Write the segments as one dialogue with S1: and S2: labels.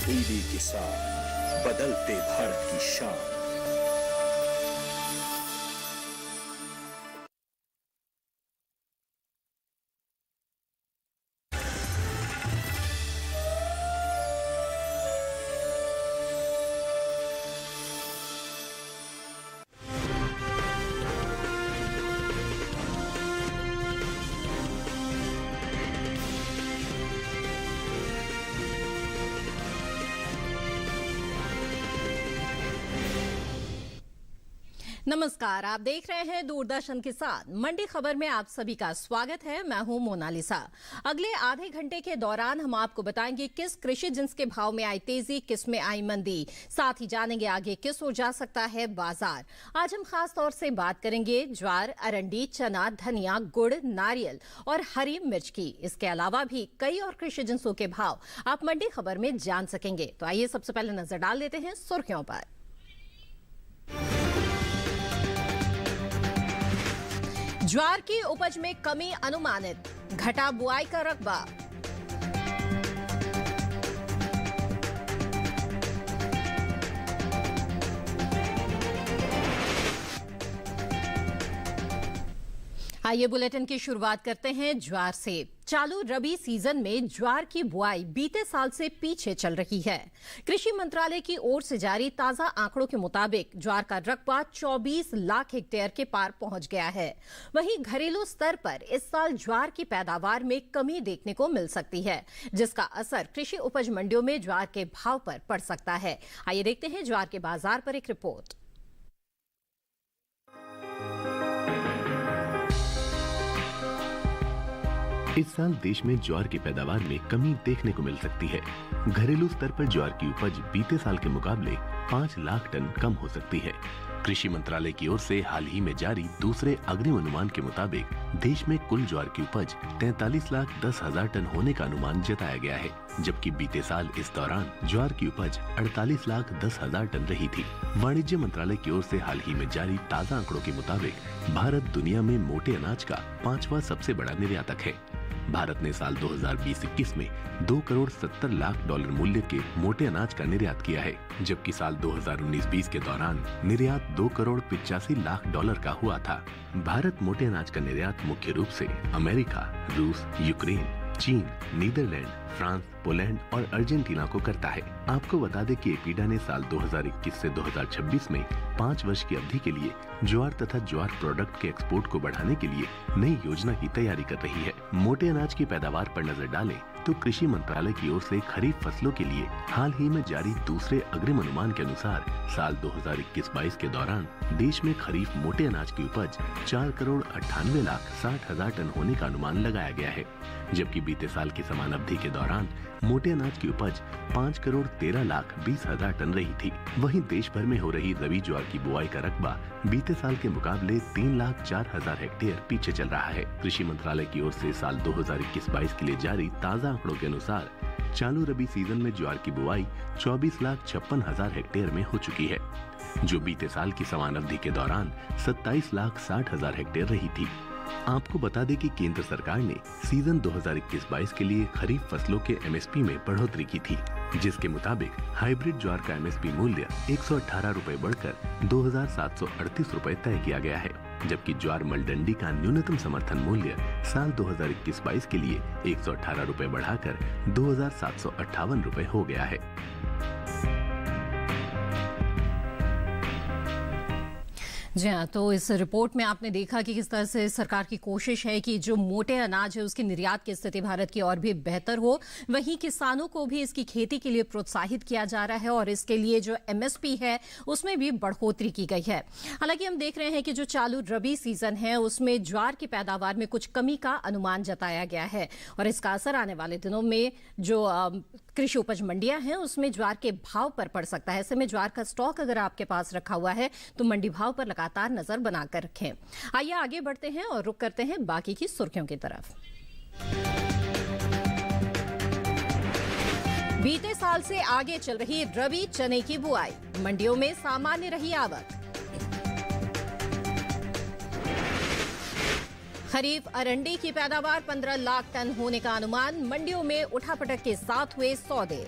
S1: DD किसान, बदलते भारत की शान।
S2: नमस्कार, आप देख रहे हैं दूरदर्शन के साथ मंडी खबर में आप सभी का स्वागत है। मैं हूं मोनालिसा। अगले आधे घंटे के दौरान हम आपको बताएंगे किस कृषि जिन्स के भाव में आई तेजी, किस में आई मंदी। साथ ही जानेंगे आगे किस ओर जा सकता है बाजार। आज हम खास तौर से बात करेंगे ज्वार, अरंडी, चना, धनिया, गुड़, नारियल और हरी मिर्च की। इसके अलावा भी कई और कृषि जिन्सों के भाव आप मंडी खबर में जान सकेंगे। तो आइए सबसे पहले नजर डाल देते हैं सुर्खियों पर। ज्वार की उपज में कमी अनुमानित, घटा बुआई का रकबा। आइए बुलेटिन की शुरुआत करते हैं ज्वार से। चालू रबी सीजन में ज्वार की बुआई बीते साल से पीछे चल रही है। कृषि मंत्रालय की ओर से जारी ताजा आंकड़ों के मुताबिक ज्वार का रकबा 24 लाख हेक्टेयर के पार पहुंच गया है। वहीं घरेलू स्तर पर इस साल ज्वार की पैदावार में कमी देखने को मिल सकती है, जिसका असर कृषि उपज मंडियों में ज्वार के भाव पर पड़ सकता है। आइए देखते हैं ज्वार के बाजार पर एक रिपोर्ट।
S3: इस साल देश में ज्वार की पैदावार में कमी देखने को मिल सकती है। घरेलू स्तर पर ज्वार की उपज बीते साल के मुकाबले 5 लाख टन कम हो सकती है। कृषि मंत्रालय की ओर से हाल ही में जारी दूसरे अग्रिम अनुमान के मुताबिक देश में कुल ज्वार की उपज 43 लाख 10 हजार टन होने का अनुमान जताया गया है, जबकि बीते साल इस दौरान ज्वार की उपज 48 लाख 10 हजार टन रही थी। वाणिज्य मंत्रालय की ओर से हाल ही में जारी ताजा आंकड़ों के मुताबिक भारत दुनिया में मोटे अनाज का 5वां सबसे बड़ा निर्यातक है। भारत ने साल 2020-21 में 2 करोड़ 70 लाख डॉलर मूल्य के मोटे अनाज का निर्यात किया है, जबकि साल 2019-20 के दौरान निर्यात 2 करोड़ 85 लाख डॉलर का हुआ था। भारत मोटे अनाज का निर्यात मुख्य रूप से अमेरिका, रूस, यूक्रेन, चीन, नीदरलैंड, फ्रांस, पोलैंड और अर्जेंटीना को करता है। आपको बता दें कि एपीडा ने साल 2021 से 2026 में 5 वर्ष की अवधि के लिए ज्वार तथा ज्वार प्रोडक्ट के एक्सपोर्ट को बढ़ाने के लिए नई योजना की तैयारी कर रही है। मोटे अनाज की पैदावार पर नजर डालें तो कृषि मंत्रालय की ओर से खरीफ फसलों के लिए हाल ही में जारी दूसरे अग्रिम अनुमान के अनुसार साल 2021-22 के दौरान देश में खरीफ मोटे अनाज की उपज 4 करोड़ 98 लाख 60 हजार टन होने का अनुमान लगाया गया है, जबकि बीते साल की समान अवधि के दौरान मोटे अनाज की उपज 5 करोड़ 13 लाख 20 हजार टन रही थी। वहीं देश भर में हो रही रबी ज्वार की बुआई का रकबा बीते साल के मुकाबले 3 लाख 4 हजार हेक्टेयर पीछे चल रहा है। कृषि मंत्रालय की ओर से साल 2021-22 के लिए जारी ताजा आंकड़ों के अनुसार चालू रबी सीजन में ज्वार की बुआई 24 लाख 56 हजार हेक्टेयर में हो चुकी है, जो बीते साल की समान अवधि के दौरान 27 लाख 60 हजार हेक्टेयर रही थी। आपको बता दें कि केंद्र सरकार ने सीजन 2021-22 के लिए खरीफ फसलों के एमएसपी में बढ़ोतरी की थी, जिसके मुताबिक हाइब्रिड ज्वार का एमएसपी मूल्य 118 रुपए बढ़कर 2,738 रुपए तय किया गया है, जबकि ज्वार मलडंडी का न्यूनतम समर्थन मूल्य साल 2021-22 के लिए 118 रुपए बढ़ाकर 2,758 रुपए हो गया है।
S2: जी हाँ, तो इस रिपोर्ट में आपने देखा कि किस तरह से सरकार की कोशिश है कि जो मोटे अनाज है उसकी निर्यात की स्थिति भारत की और भी बेहतर हो। वहीं किसानों को भी इसकी खेती के लिए प्रोत्साहित किया जा रहा है और इसके लिए जो एमएसपी है उसमें भी बढ़ोतरी की गई है। हालांकि हम देख रहे हैं कि जो चालू रबी सीजन है उसमें ज्वार की पैदावार में कुछ कमी का अनुमान जताया गया है और इसका असर आने वाले दिनों में जो कृषि उपज मंडियां हैं उसमें ज्वार के भाव पर पड़ सकता है। ऐसे में ज्वार का स्टॉक अगर आपके पास रखा हुआ है तो मंडी भाव पर लगातार नजर बनाकर रखें। आइए आगे बढ़ते हैं और रुक करते हैं बाकी की सुर्खियों की तरफ। बीते साल से आगे चल रही रबी चने की बुआई, मंडियों में सामान्य रही आवक। खरीफ अरंडी की पैदावार 15 लाख टन होने का अनुमान, मंडियों में उठापटक के साथ हुए सौदे।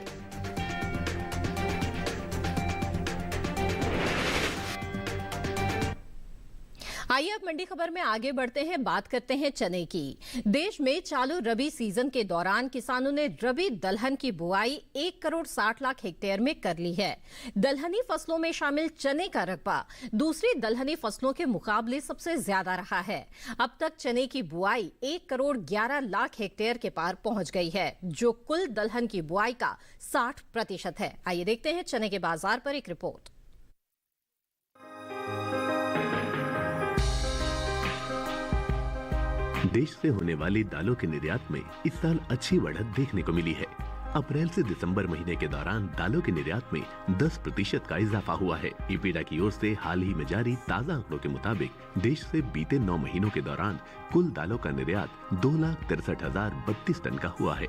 S2: आइए अब मंडी खबर में आगे बढ़ते हैं, बात करते हैं चने की। देश में चालू रबी सीजन के दौरान किसानों ने रबी दलहन की बुआई 1 करोड़ 60 लाख हेक्टेयर में कर ली है। दलहनी फसलों में शामिल चने का रकबा दूसरी दलहनी फसलों के मुकाबले सबसे ज्यादा रहा है। अब तक चने की बुआई 1 करोड़ 11 लाख हेक्टेयर के पार पहुंच गई है, जो कुल दलहन की बुआई का 60% है। आइए देखते हैं चने के बाजार पर एक रिपोर्ट।
S3: देश से होने वाली दालों के निर्यात में इस साल अच्छी बढ़त देखने को मिली है। अप्रैल से दिसंबर महीने के दौरान दालों के निर्यात में 10% का इजाफा हुआ है। इपीडा की ओर से हाल ही में जारी ताजा आंकड़ों के मुताबिक देश से बीते 9 महीनों के दौरान कुल दालों का निर्यात 2,63,032 टन का हुआ है,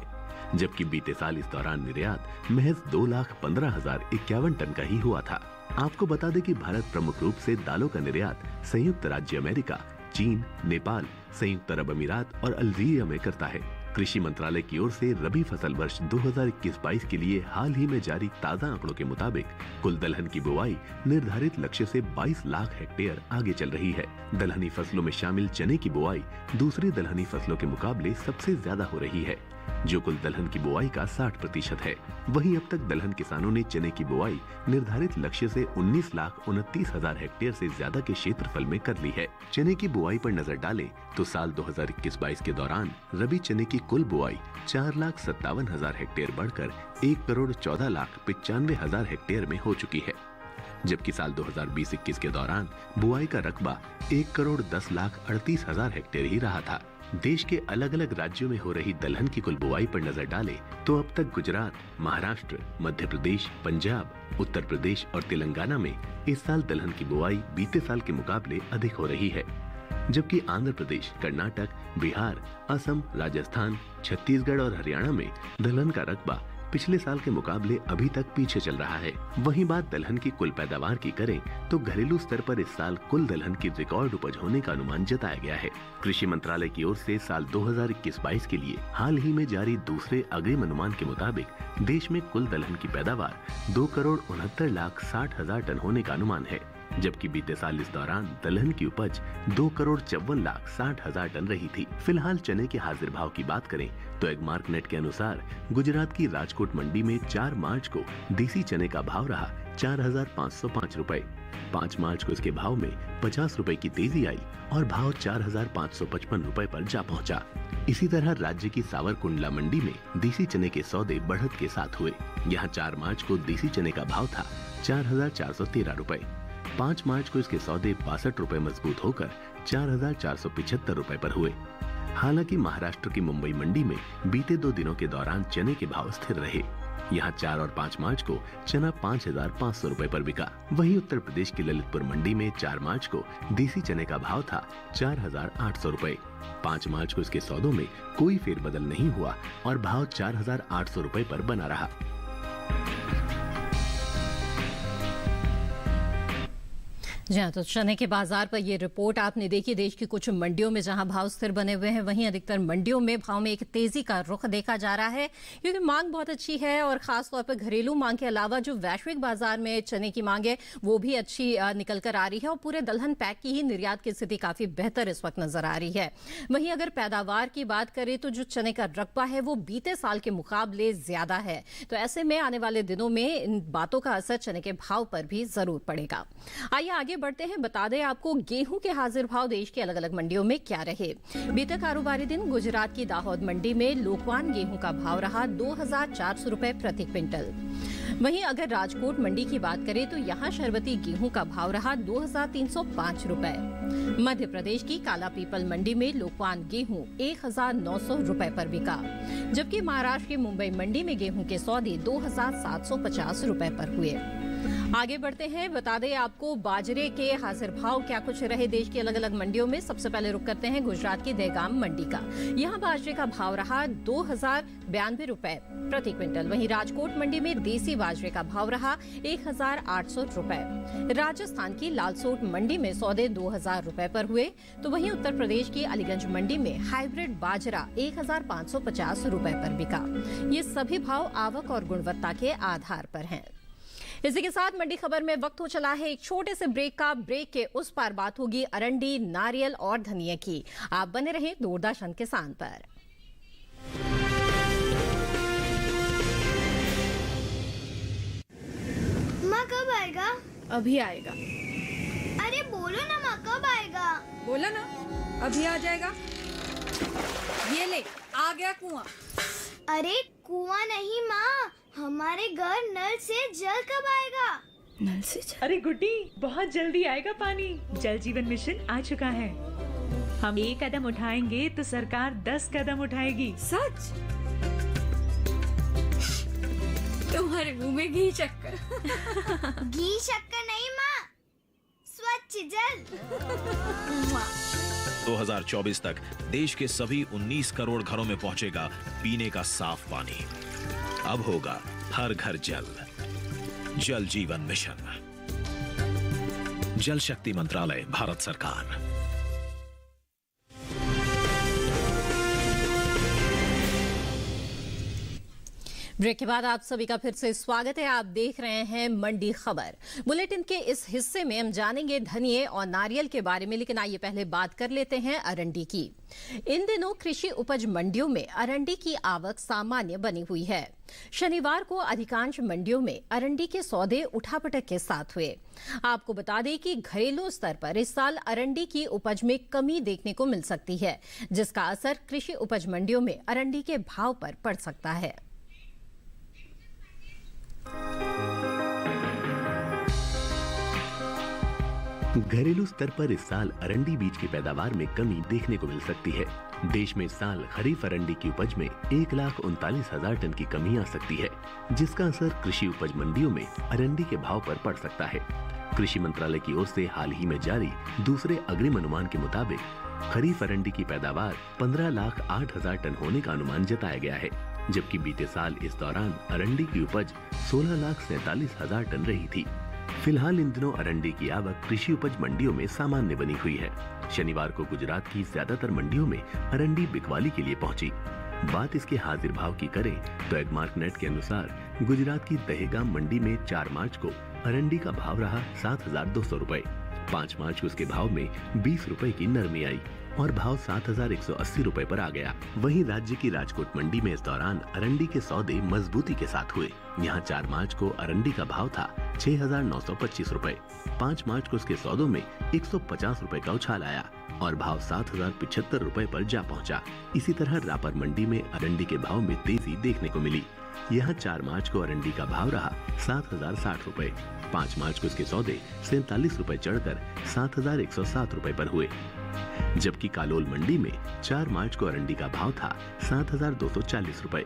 S3: जबकि बीते साल इस दौरान निर्यात महज 2,15,051 टन का ही हुआ था। आपको बता दें कि भारत प्रमुख रूप से दालों का निर्यात संयुक्त राज्य अमेरिका, चीन, नेपाल, संयुक्त अरब अमीरात और अल्जीरिया में करता है। कृषि मंत्रालय की ओर से रबी फसल वर्ष 2021-22 के लिए हाल ही में जारी ताजा आंकड़ों के मुताबिक कुल दलहन की बुआई निर्धारित लक्ष्य से 22 लाख हेक्टेयर आगे चल रही है। दलहनी फसलों में शामिल चने की बुआई दूसरी दलहनी फसलों के मुकाबले सबसे ज्यादा हो रही है, जो कुल दलहन की बुआई का 60% है। वहीं अब तक दलहन किसानों ने चने की बुआई निर्धारित लक्ष्य से 19,29,000 हेक्टेयर से ज्यादा के क्षेत्रफल में कर ली है। चने की बुआई पर नजर डालें तो साल 2021-22 के दौरान रबी चने की कुल बुआई 4,57,000 हेक्टेयर बढ़कर 1 करोड़ 14,95,000 हेक्टेयर में हो चुकी है, जबकि साल 2020-21 के दौरान बुआई का रकबा 1 करोड़ 10,38,000 हेक्टेयर ही रहा था। देश के अलग अलग राज्यों में हो रही दलहन की कुल बुआई पर नजर डालें तो अब तक गुजरात, महाराष्ट्र, मध्य प्रदेश, पंजाब, उत्तर प्रदेश और तेलंगाना में इस साल दलहन की बुआई बीते साल के मुकाबले अधिक हो रही है, जबकि आंध्र प्रदेश, कर्नाटक, बिहार, असम, राजस्थान, छत्तीसगढ़ और हरियाणा में दलहन का रकबा पिछले साल के मुकाबले अभी तक पीछे चल रहा है। वहीं बात दलहन की कुल पैदावार की करें तो घरेलू स्तर पर इस साल कुल दलहन की रिकॉर्ड उपज होने का अनुमान जताया गया है। कृषि मंत्रालय की ओर से साल 2021-22 के लिए हाल ही में जारी दूसरे अग्रिम अनुमान के मुताबिक देश में कुल दलहन की पैदावार 2 करोड़ 69,60,000 टन होने का अनुमान है, जबकि बीते साल इस दौरान दलहन की उपज 2 करोड़ 54,60,000 टन रही थी। फिलहाल चने के हाजिर भाव की बात करें तो एगमार्क नेट के अनुसार गुजरात की राजकोट मंडी में 4 मार्च को देसी चने का भाव रहा 4,505 रुपए। 5 मार्च को इसके भाव में 50 रुपए की तेजी आई और भाव 4,555 रुपए पर जा पहुंचा। इसी तरह राज्य की सावरकुंडला मंडी में देसी चने के सौदे बढ़त के साथ हुए। यहाँ 4 मार्च को देसी चने का भाव था 4,413 रुपए। 5 मार्च को इसके सौदे 62 रुपए मजबूत होकर 4,475 रुपए पर हुए। हालांकि महाराष्ट्र की मुंबई मंडी में बीते 2 दिनों के दौरान चने के भाव स्थिर रहे। यहाँ 4 और 5 मार्च को चना 5,500 रुपए पर बिका। वहीं उत्तर प्रदेश की ललितपुर मंडी में 4 मार्च को देसी चने का भाव था 4,800 रुपए। 5 मार्च को इसके सौदों में कोई फेरबदल नहीं हुआ और भाव 4,800 रुपए पर बना रहा।
S2: जी हाँ, तो चने के बाजार पर ये रिपोर्ट आपने देखी। देश की कुछ मंडियों में जहां भाव स्थिर बने हुए हैं, वहीं अधिकतर मंडियों में भाव में एक तेजी का रुख देखा जा रहा है, क्योंकि मांग बहुत अच्छी है और खासतौर पर घरेलू मांग के अलावा जो वैश्विक बाजार में चने की मांग है वो भी अच्छी निकल कर आ रही है और पूरे दलहन पैक की ही निर्यात की स्थिति काफी बेहतर इस वक्त नजर आ रही है। वहीं अगर पैदावार की बात करें तो जो चने का रकबा है वो बीते साल के मुकाबले ज्यादा है, तो ऐसे में आने वाले दिनों में इन बातों का असर चने के भाव पर भी जरूर पड़ेगा। आइए आगे बढ़ते हैं, बता दें आपको गेहूं के हाजिर भाव देश की अलग अलग मंडियों में क्या रहे। बीते कारोबारी दिन गुजरात की दाहोद मंडी में लोकवान गेहूं का भाव रहा 2,400 रुपए प्रति क्विंटल। वहीं अगर राजकोट मंडी की बात करें तो यहाँ शरबती गेहूं का भाव रहा 2,305 रुपए। मध्य प्रदेश की काला पीपल मंडी में लोकवान गेहूं 1,900 रुपए पर बिका, जबकि महाराष्ट्र की मुंबई मंडी में गेहूं के सौदे 2,750 रुपए पर हुए। आगे बढ़ते हैं, बता दें आपको बाजरे के हाजिर भाव क्या कुछ रहे देश की अलग अलग मंडियों में। सबसे पहले रुक करते हैं गुजरात की दहगाम मंडी का। यहाँ बाजरे का भाव रहा 2,092 रुपए प्रति क्विंटल। वहीं राजकोट मंडी में देसी बाजरे का भाव रहा 1,800 रुपए। राजस्थान की लालसोट मंडी में सौदे 2,000 रुपए पर हुए, तो वहीं उत्तर प्रदेश की अलीगंज मंडी में हाइब्रिड बाजरा 1,550 रुपए पर बिका। ये सभी भाव आवक और गुणवत्ता के आधार पर हैं। इसी के साथ मंडी खबर में वक्त हो चला है एक छोटे से ब्रेक का। ब्रेक के उस पार बात होगी अरंडी, नारियल और धनिया की। आप बने रहें दूरदर्शन किसान पर।
S4: माँ कब आएगा?
S5: अभी आएगा।
S4: अरे बोलो ना माँ कब आएगा?
S5: बोला ना अभी आ जाएगा। ये ले आ गया कुआं।
S4: अरे कुआं नहीं माँ, हमारे घर नल से जल कब आएगा?
S5: नल से जल?
S6: अरे गुड्डी, बहुत जल्दी आएगा पानी। जल जीवन मिशन आ चुका है। हम एक कदम उठाएंगे तो सरकार 10 कदम उठाएगी।
S5: सच? तुम्हारे मुंह में घी शक्कर।
S4: घी शक्कर नहीं माँ, स्वच्छ जल।
S7: 2024 तक देश के सभी 19 करोड़ घरों में पहुंचेगा पीने का साफ पानी। अब होगा हर घर जल। जल जीवन मिशन, जल शक्ति मंत्रालय, भारत सरकार।
S2: ब्रेक के बाद आप सभी का फिर से स्वागत है। आप देख रहे हैं मंडी खबर। बुलेटिन के इस हिस्से में हम जानेंगे धनिये और नारियल के बारे में, लेकिन आइए पहले बात कर लेते हैं अरंडी की। इन दिनों कृषि उपज मंडियों में अरंडी की आवक सामान्य बनी हुई है। शनिवार को अधिकांश मंडियों में अरंडी के सौदे उठापटक के साथ हुए। आपको बता दें कि घरेलू स्तर पर इस साल अरंडी की उपज में कमी देखने को मिल सकती है, जिसका असर कृषि उपज मंडियों में अरंडी के भाव पर पड़ सकता है।
S3: घरेलू स्तर पर इस साल अरंडी बीज की पैदावार में कमी देखने को मिल सकती है। देश में इस साल खरीफ अरंडी की उपज में 1,39,000 टन की कमी आ सकती है, जिसका असर कृषि उपज मंडियों में अरंडी के भाव पर पड़ सकता है। कृषि मंत्रालय की ओर से हाल ही में जारी दूसरे अग्रिम अनुमान के मुताबिक खरीफ अरंडी की पैदावार 15,08,000 टन होने का अनुमान जताया गया है, जबकि बीते साल इस दौरान अरंडी की उपज 16,47,000 टन रही थी। फिलहाल इन दिनों अरंडी की आवक कृषि उपज मंडियों में सामान्य बनी हुई है। शनिवार को गुजरात की ज्यादातर मंडियों में अरंडी बिकवाली के लिए पहुंची। बात इसके हाजिर भाव की करें तो एगमार्क नेट के अनुसार गुजरात की दहेगाम मंडी में 4 मार्च को अरंडी का भाव रहा 7,200 रुपए। 5 मार्च को उसके भाव में 20 रुपए की नरमी आई और भाव 7,180 रुपए पर आ गया। वहीं राज्य की राजकोट मंडी में इस दौरान अरंडी के सौदे मजबूती के साथ हुए। यहां 4 मार्च को अरंडी का भाव था 6,925 रुपए। 5 मार्च को उसके सौदों में 150 रुपए का उछाल आया और भाव 7,075 रुपए पर जा पहुंचा। इसी तरह रापर मंडी में अरंडी के भाव में तेजी देखने को मिली। यहाँ 4 मार्च को अरंडी का भाव रहा 7,060 रुपए। 5 मार्च को इसके सौदे 47 रुपए चढ़कर 7,107 रुपए पर हुए, जबकि कालोल मंडी में 4 मार्च को अरंडी का भाव था 7,240 रुपए।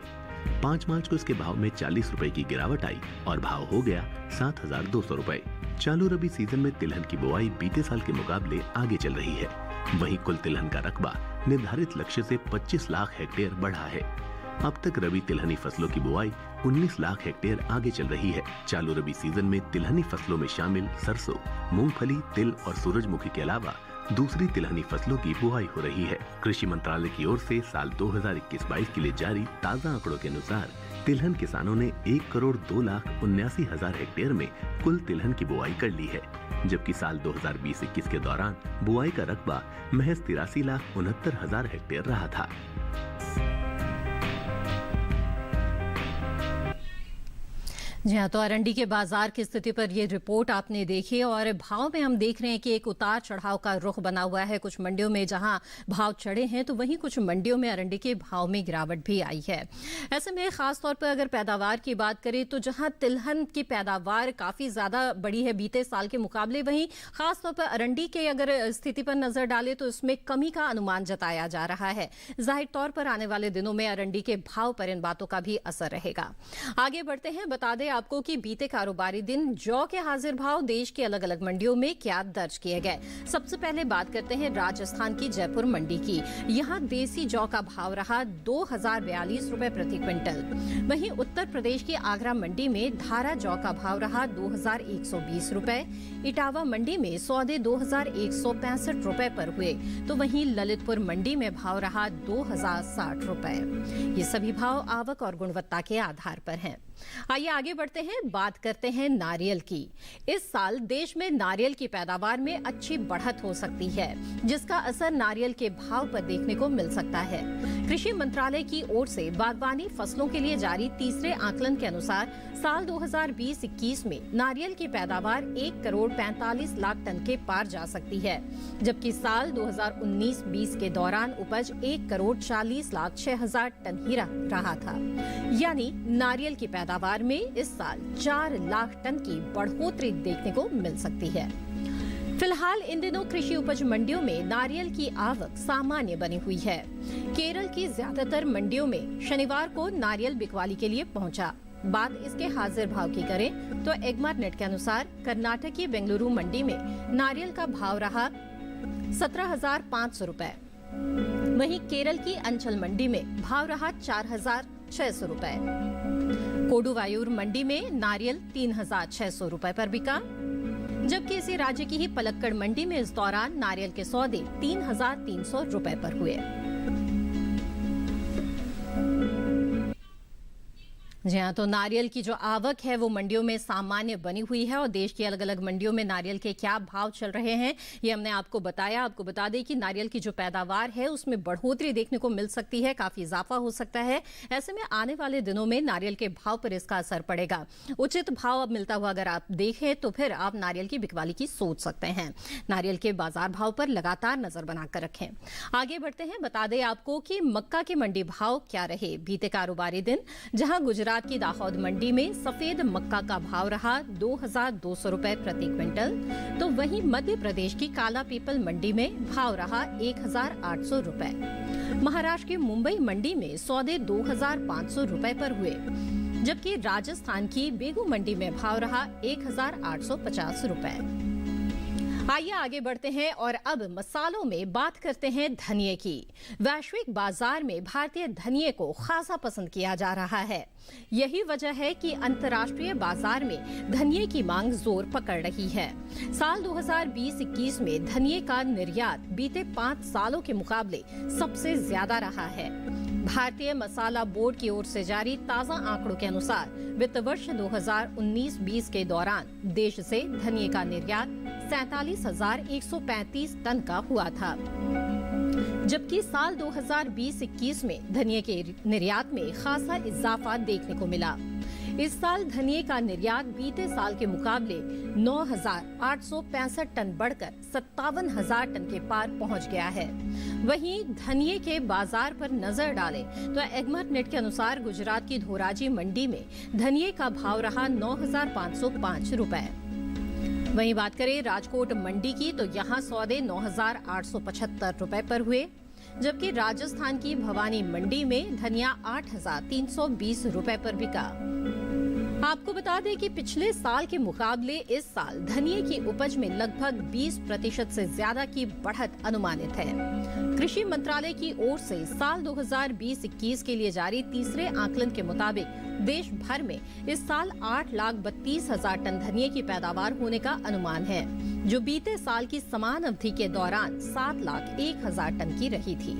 S3: 5 मार्च को इसके भाव में 40 रुपए की गिरावट आई और भाव हो गया 7,200 रुपए। चालू रबी सीजन में तिलहन की बुआई बीते साल के मुकाबले आगे चल रही है। वहीं कुल तिलहन का रकबा निर्धारित लक्ष्य से 25 लाख हेक्टेयर बढ़ा है। अब तक रबी तिलहनी फसलों की बुआई 19 लाख हेक्टेयर आगे चल रही है। चालू रबी सीजन में तिलहनी फसलों में शामिल सरसों, मूंगफली, तिल और सूरजमुखी के अलावा दूसरी तिलहनी फसलों की बुआई हो रही है। कृषि मंत्रालय की ओर से साल 2021-22 के लिए जारी ताजा आंकड़ों के अनुसार तिलहन किसानों ने 1,02,79,000 हेक्टेयर में कुल तिलहन की बुआई कर ली है, जबकि साल 2020-21 के दौरान बुआई का रकबा महज 83,69,000 हेक्टेयर रहा था।
S2: जी हाँ, तो अरंडी के बाजार की स्थिति पर ये रिपोर्ट आपने देखी और भाव में हम देख रहे हैं कि एक उतार चढ़ाव का रुख बना हुआ है। कुछ मंडियों में जहां भाव चढ़े हैं तो वहीं कुछ मंडियों में अरंडी के भाव में गिरावट भी आई है। ऐसे में खासतौर पर अगर पैदावार की बात करें तो जहां तिलहन की पैदावार काफी ज्यादा बढ़ी है बीते साल के मुकाबले, वहीं खासतौर पर अरंडी के अगर स्थिति पर नजर डालें तो इसमें कमी का अनुमान जताया जा रहा है। जाहिर तौर पर आने वाले दिनों में अरंडी के भाव पर इन बातों का भी असर रहेगा। आगे बढ़ते हैं, बता दें आपको कि बीते कारोबारी दिन जौ के हाजिर भाव देश की अलग अलग मंडियों में क्या दर्ज किए गए। सबसे पहले बात करते हैं राजस्थान की जयपुर मंडी की। यहाँ देसी जौ का भाव रहा 2,042 रुपए प्रति क्विंटल। वहीं उत्तर प्रदेश की आगरा मंडी में धारा जौ का भाव रहा 2,120 रुपए। इटावा मंडी में सौदे 2,165 रुपए पर हुए, तो वहीं ललितपुर मंडी में भाव रहा 2,060 रुपए। ये सभी भाव आवक और गुणवत्ता के आधार पर हैं। आइए आगे बढ़ते बढ़ते हैं, बात करते हैं नारियल की। इस साल देश में नारियल की पैदावार में अच्छी बढ़त हो सकती है, जिसका असर नारियल के भाव पर देखने को मिल सकता है। कृषि मंत्रालय की ओर से बागवानी फसलों के लिए जारी तीसरे आकलन के अनुसार साल 2020-21 में नारियल की पैदावार 1 करोड़ 45 लाख टन के पार जा सकती है, जबकि साल 2019-20 के दौरान उपज 1 करोड़ 40 लाख 6 हजार टन ही रहा था। यानी नारियल की पैदावार में इस साल 4 लाख टन की बढ़ोतरी देखने को मिल सकती है। फिलहाल इन दिनों कृषि उपज मंडियों में नारियल की आवक सामान्य बनी हुई है। केरल की ज्यादातर मंडियों में शनिवार को नारियल बिकवाली के लिए पहुंचा। बात इसके हाजिर भाव की करें तो एगमार्ट नेट के अनुसार कर्नाटक की बेंगलुरु मंडी में नारियल का भाव रहा 17,500 रुपए। वहीं केरल की अंचल मंडी में भाव रहा 4,600 रुपए। कोडुवायूर मंडी में नारियल 3,600 रुपए पर बिका, जबकि इसी राज्य की ही पलक्कड़ मंडी में इस दौरान नारियल के सौदे 3,300 रुपए पर हुए। जी हाँ, तो नारियल की जो आवक है वो मंडियों में सामान्य बनी हुई है और देश की अलग अलग मंडियों में नारियल के क्या भाव चल रहे हैं ये हमने आपको बताया। आपको बता दें कि नारियल की जो पैदावार है उसमें बढ़ोतरी देखने को मिल सकती है, काफी इजाफा हो सकता है। ऐसे में आने वाले दिनों में नारियल के भाव पर इसका असर पड़ेगा। उचित भाव अब मिलता हुआ अगर आप देखें तो फिर आप नारियल की बिकवाली की सोच सकते हैं। नारियल के बाजार भाव पर लगातार नजर बनाकर रखें। आगे बढ़ते हैं, बता दें आपको कि मक्का के मंडी भाव क्या रहे बीते कारोबारी दिन, जहां गुजरात की दाहोद मंडी में सफेद मक्का का भाव रहा 2,200 रुपए प्रति क्विंटल, तो वहीं मध्य प्रदेश की काला पीपल मंडी में भाव रहा 1,800 रुपए। महाराष्ट्र की मुंबई मंडी में सौदे 2,500 रुपए पर हुए, जबकि राजस्थान की बेगू मंडी में भाव रहा 1,850 रुपए। आइए आगे बढ़ते हैं और अब मसालों में बात करते हैं धनिये की। वैश्विक बाजार में भारतीय धनिये को खासा पसंद किया जा रहा है। यही वजह है कि अंतर्राष्ट्रीय बाजार में धनिये की मांग जोर पकड़ रही है। साल 2020-21 में धनिये का निर्यात बीते 5 सालों के मुकाबले सबसे ज्यादा रहा है। भारतीय मसाला बोर्ड की ओर से जारी ताजा आंकड़ों के अनुसार वित्त वर्ष 2019-20 के दौरान देश से धनिये का निर्यात 47,135 टन का हुआ था, जबकि साल 2020-21 में धनिये के निर्यात में खासा इजाफा देखने को मिला। इस साल धनिये का निर्यात बीते साल के मुकाबले 9,865 टन बढ़कर 57,000 टन के पार पहुंच गया है। वहीं धनिये के बाजार पर नजर डालें तो एगमार्ट नेट के अनुसार गुजरात की धोराजी मंडी में धनिये का भाव रहा 9,505 रुपए। वहीं बात करें राजकोट मंडी की तो यहां सौदे 9,875 रुपए पर हुए, जबकि राजस्थान की भवानी मंडी में धनिया 8,320 रुपए पर बिका। आपको बता दें कि पिछले साल के मुकाबले इस साल धनिये की उपज में लगभग 20% से ज्यादा की बढ़त अनुमानित है। कृषि मंत्रालय की ओर से साल 2020-21 के लिए जारी तीसरे आकलन के मुताबिक देश भर में इस साल 8,32,000 टन धनिये की पैदावार होने का अनुमान है, जो बीते साल की समान अवधि के दौरान 7,01,000 टन की रही थी।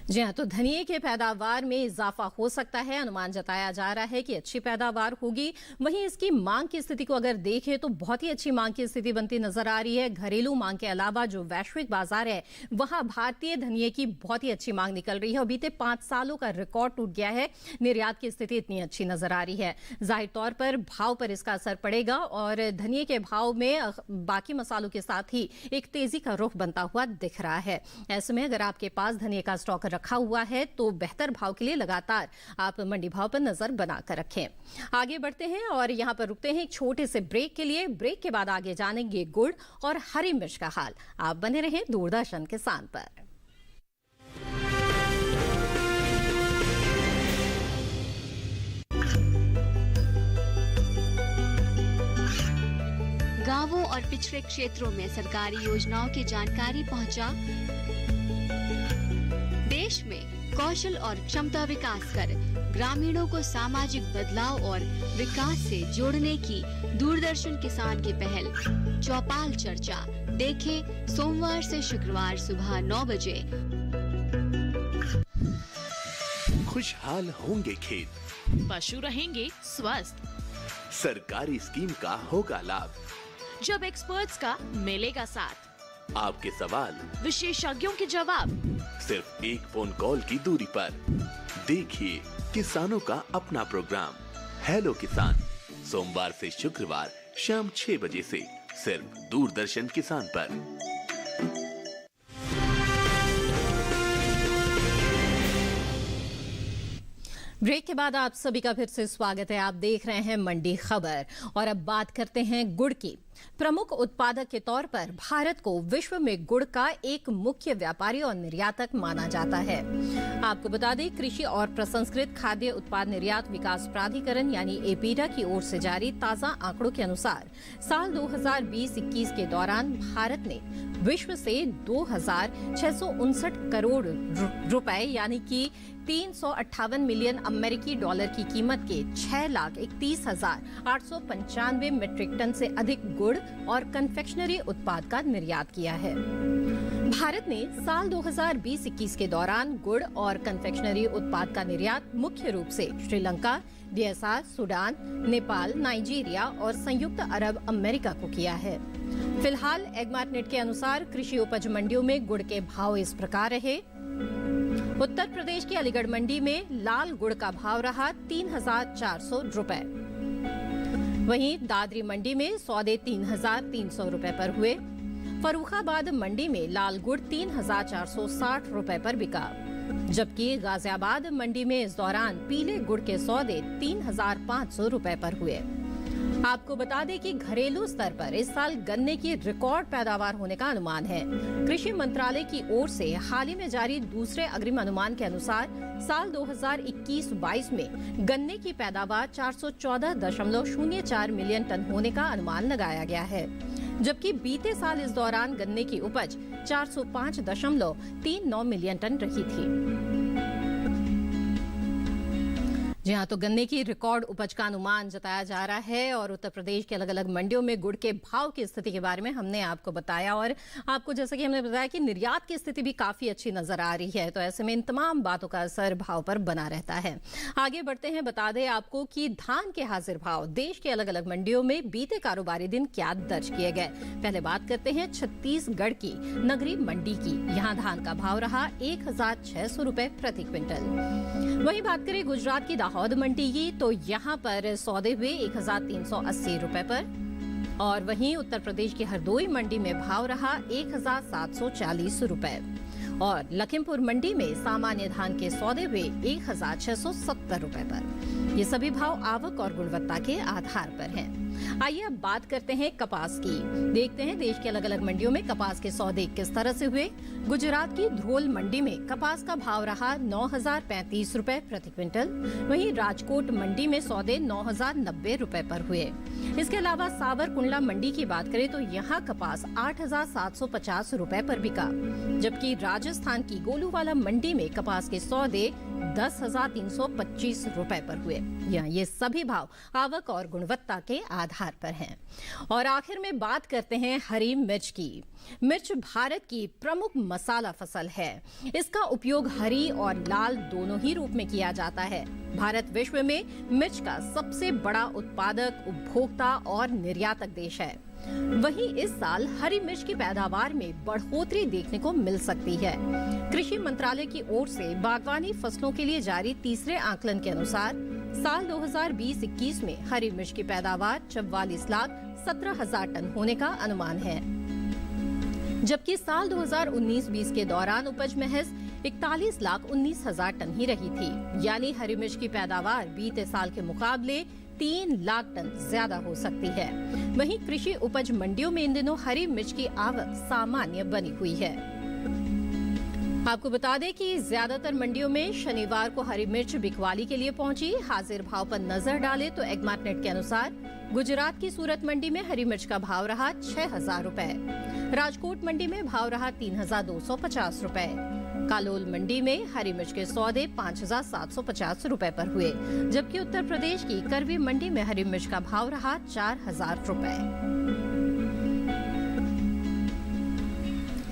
S2: जी हाँ, तो धनिये के पैदावार में इजाफा हो सकता है। अनुमान जताया जा रहा है कि अच्छी पैदावार होगी। वहीं इसकी मांग की स्थिति को अगर देखें तो बहुत ही अच्छी मांग की स्थिति बनती नजर आ रही है। घरेलू मांग के अलावा जो वैश्विक बाजार है वहां भारतीय धनिये की बहुत ही अच्छी मांग निकल रही है और बीते 5 सालों का रिकॉर्ड टूट गया है। निर्यात की स्थिति इतनी अच्छी नजर आ रही है। जाहिर तौर पर भाव पर इसका असर पड़ेगा और धनिये के भाव में बाकी मसालों के साथ ही एक तेजी का रुख बनता हुआ दिख रहा है। ऐसे में अगर आपके पास धनिये का स्टॉक रखा हुआ है तो बेहतर भाव के लिए लगातार आप मंडी भाव पर नजर बनाकर रखें। आगे बढ़ते हैं और यहां पर रुकते हैं एक छोटे से ब्रेक के लिए। ब्रेक के बाद आगे जानेंगे गुड़ और हरी मिर्च का हाल। आप बने रहें दूरदर्शन किसान पर।
S8: गांवों और पिछड़े क्षेत्रों में सरकारी योजनाओं की जानकारी पहुंचा। देश में कौशल और क्षमता विकास कर ग्रामीणों को सामाजिक बदलाव और विकास से जोड़ने की दूरदर्शन किसान की पहल चौपाल चर्चा देखें सोमवार से शुक्रवार सुबह 9 बजे।
S3: खुशहाल होंगे खेत,
S9: पशु रहेंगे स्वस्थ।
S3: सरकारी स्कीम का होगा लाभ,
S9: जब एक्सपर्ट्स का मिलेगा साथ।
S3: आपके सवाल
S9: विशेषज्ञों के जवाब
S3: सिर्फ एक फोन कॉल की दूरी पर। देखिए किसानों का अपना प्रोग्राम हेलो किसान, सोमवार से शुक्रवार शाम 6 बजे से सिर्फ दूरदर्शन किसान पर।
S2: ब्रेक के बाद आप सभी का फिर से स्वागत है। आप देख रहे हैं मंडी खबर और अब बात करते हैं गुड़ की। प्रमुख उत्पादक के तौर पर भारत को विश्व में गुड़ का एक मुख्य व्यापारी और निर्यातक माना जाता है। आपको बता दें, कृषि और प्रसंस्कृत खाद्य उत्पाद निर्यात विकास प्राधिकरण यानी एपीडा की ओर से जारी ताजा आंकड़ों के अनुसार साल 2020-21 के दौरान भारत ने विश्व से 2,659 करोड़ रुपए यानी कि 358 मिलियन अमेरिकी डॉलर की कीमत के 6,31,895 मीट्रिक टन से अधिक गुड़ और कन्फेक्शनरी उत्पाद का निर्यात किया है। भारत ने साल 2020-21 के दौरान गुड़ और कन्फेक्शनरी उत्पाद का निर्यात मुख्य रूप से Sri Lanka, DSR, Sudan, Nepal, Nigeria और संयुक्त अरब अमेरिका को किया है। फिलहाल एगमार्टनेट के अनुसार कृषि उपज मंडियों में गुड़ के भाव इस प्रकार रहे। उत्तर प्रदेश की अलीगढ़ मंडी में लाल गुड़ का भाव रहा 3,400 रुपए। वहीं दादरी मंडी में सौदे 3,300 रुपए पर हुए। फर्रुखाबाद मंडी में लाल गुड़ 3,460 रुपए पर बिका, जबकि गाजियाबाद मंडी में इस दौरान पीले गुड़ के सौदे 3,500 रुपए पर हुए। आपको बता दें कि घरेलू स्तर पर इस साल गन्ने की रिकॉर्ड पैदावार होने का अनुमान है। कृषि मंत्रालय की ओर से हाल ही में जारी दूसरे अग्रिम अनुमान के अनुसार साल 2021-22 में गन्ने की पैदावार 414.04 मिलियन टन होने का अनुमान लगाया गया है, जबकि बीते साल इस दौरान गन्ने की उपज 405.39 मिलियन टन रही थी। जी हाँ, तो गन्ने की रिकॉर्ड उपज का अनुमान जताया जा रहा है और उत्तर प्रदेश के अलग अलग मंडियों में गुड़ के भाव की स्थिति के बारे में हमने आपको बताया और आपको जैसा कि हमने बताया कि निर्यात की स्थिति भी काफी अच्छी नजर आ रही है। तो ऐसे में इन तमाम बातों का असर भाव पर बना रहता है। आगे बढ़ते हैं, बता दें आपको कि धान के हाजिर भाव देश के अलग अलग मंडियों में बीते कारोबारी दिन क्या दर्ज किए गए। पहले बात करते हैं छत्तीसगढ़ की नगरी मंडी की। यहाँ धान का भाव रहा 1,600 रुपए प्रति क्विंटल। वहीं बात करें गुजरात की दाहोद मंडी की, तो यहाँ पर सौदे हुए 1,380 रुपए पर और वहीं उत्तर प्रदेश की हरदोई मंडी में भाव रहा 1,740 रुपए और लखीमपुर मंडी में सामान्य धान के सौदे हुए 1,670 रुपए पर। ये सभी भाव आवक और गुणवत्ता के आधार पर हैं। आइए अब बात करते हैं कपास की। देखते हैं देश के अलग अलग मंडियों में कपास के सौदे किस तरह से हुए। गुजरात की ध्रोल मंडी में कपास का भाव रहा 9,035 रुपए प्रति क्विंटल। वहीं राजकोट मंडी में सौदे 9,090 रुपए पर हुए। इसके अलावा सावरकुंडला मंडी की बात करें तो यहाँ कपास 8,750 रुपए पर बिका, जबकि राजस्थान की गोलूवाला मंडी में कपास के सौदे 10,325 रुपए पर हुए। ये सभी भाव आवक और गुणवत्ता के आधार पर हैं। और आखिर में बात करते हैं हरी मिर्च की। मिर्च भारत की प्रमुख मसाला फसल है। इसका उपयोग हरी और लाल दोनों ही रूप में किया जाता है। भारत विश्व में मिर्च का सबसे बड़ा उत्पादक, उपभोक्ता और निर्यातक देश है। वहीं इस साल हरी मिर्च की पैदावार में बढ़ोतरी देखने को मिल सकती है। कृषि मंत्रालय की ओर से बागवानी फसलों के लिए जारी तीसरे आकलन के अनुसार साल 2020-21 में हरी मिर्च की पैदावार 44,17,000 टन होने का अनुमान है, जबकि साल 2019-20 के दौरान उपज महज 41,19,000 टन ही रही थी। यानी हरी मिर्च की पैदावार बीते साल के मुकाबले 3 लाख टन ज्यादा हो सकती है। वहीं कृषि उपज मंडियों में इन दिनों हरी मिर्च की आवक सामान्य बनी हुई है। आपको बता दें कि ज्यादातर मंडियों में शनिवार को हरी मिर्च बिकवाली के लिए पहुंची। हाजिर भाव पर नजर डालें तो एगमार्टनेट के अनुसार गुजरात की सूरत मंडी में हरी मिर्च का भाव रहा 6,000 रुपए। राजकोट मंडी में भाव रहा 3,250 रुपए। कालोल मंडी में हरी मिर्च के सौदे 5,750 रुपए पर हुए, जबकि उत्तर प्रदेश की करवी मंडी में हरी मिर्च का भाव रहा 4,000 रुपए।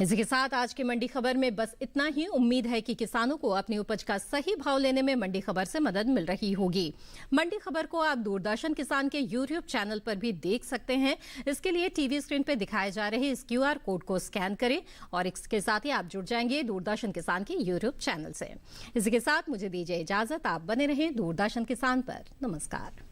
S2: इसी के साथ आज की मंडी खबर में बस इतना ही। उम्मीद है कि किसानों को अपनी उपज का सही भाव लेने में मंडी खबर से मदद मिल रही होगी। मंडी खबर को आप दूरदर्शन किसान के यूट्यूब चैनल पर भी देख सकते हैं। इसके लिए टीवी स्क्रीन पर दिखाए जा रहे इस QR कोड को स्कैन करें और इसके साथ ही आप जुड़ जाएंगे दूरदर्शन किसान के यूट्यूब चैनल से। इसी के साथ मुझे दीजिए इजाजत। आप बने रहें दूरदर्शन किसान पर। नमस्कार।